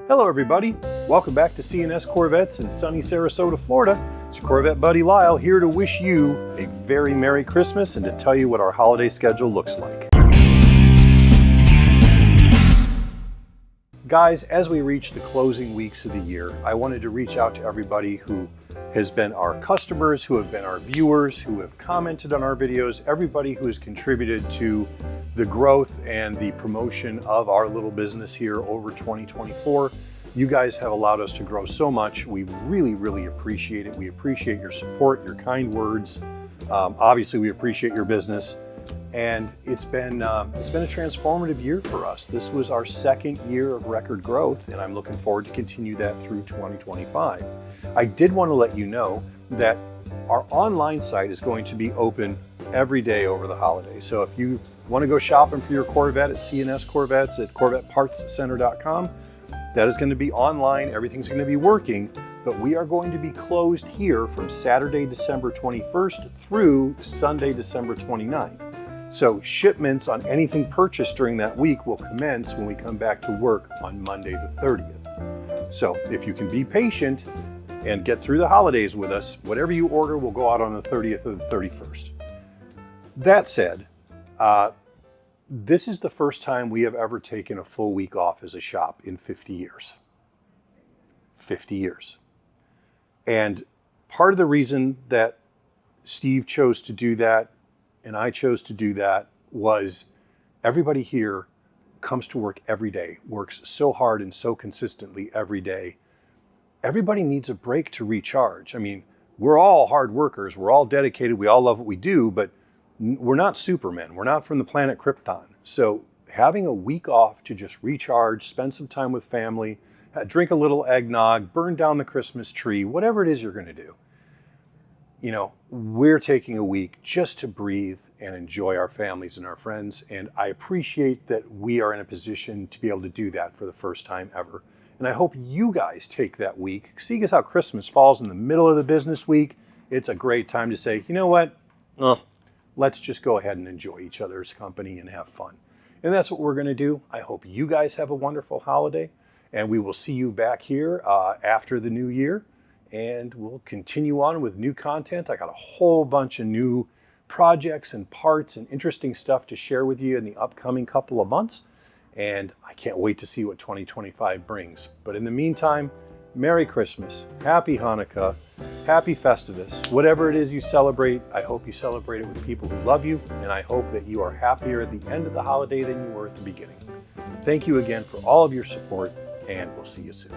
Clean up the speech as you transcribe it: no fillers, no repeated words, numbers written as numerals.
Hello everybody, welcome back to C&S Corvettes in sunny Sarasota, Florida. It's your Corvette buddy Lyle here to wish you a very Merry Christmas and to tell you what our holiday schedule looks like. Guys, as we reach the closing weeks of the year, I wanted to reach out to everybody who has been our customers, who have been our viewers, who have commented on our videos, everybody who has contributed to the growth and the promotion of our little business here over 2024. You guys have allowed us to grow so much. We really, really appreciate it. We appreciate your support, your kind words. Obviously, we appreciate your business. And it's been a transformative year for us. This was our second year of record growth, and I'm looking forward to continue that through 2025. I did want to let you know that our online site is going to be open every day over the holidays. So if you want to go shopping for your Corvette at C&S Corvettes at CorvettePartsCenter.com, that is going to be online. Everything's going to be working, but we are going to be closed here from Saturday, December 21st through Sunday, December 29th. So shipments on anything purchased during that week will commence when we come back to work on Monday the 30th. So if you can be patient and get through the holidays with us, whatever you order will go out on the 30th or the 31st. That said, this is the first time we have ever taken a full week off as a shop in 50 years. 50 years. And part of the reason that Steve chose to do that and I chose to do that was everybody here comes to work every day, works so hard and so consistently every day. Everybody needs a break to recharge. I mean, we're all hard workers, we're all dedicated, we all love what we do, but we're not Supermen. We're not from the planet Krypton. So having a week off to just recharge, spend some time with family, drink a little eggnog, burn down the Christmas tree, whatever it is you're going to do. You know, we're taking a week just to breathe and enjoy our families and our friends. And I appreciate that we are in a position to be able to do that for the first time ever. And I hope you guys take that week. Seeing as how Christmas falls in the middle of the business week, it's a great time to say, you know what? Let's just go ahead and enjoy each other's company and have fun. And that's what we're going to do. I hope you guys have a wonderful holiday. And we will see you back here after the new year. And we'll continue on with new content. I got a whole bunch of new projects and parts and interesting stuff to share with you in the upcoming couple of months. And I can't wait to see what 2025 brings. But in the meantime, Merry Christmas, Happy Hanukkah, Happy Festivus. Whatever it is you celebrate, I hope you celebrate it with people who love you. And I hope that you are happier at the end of the holiday than you were at the beginning. Thank you again for all of your support, and we'll see you soon.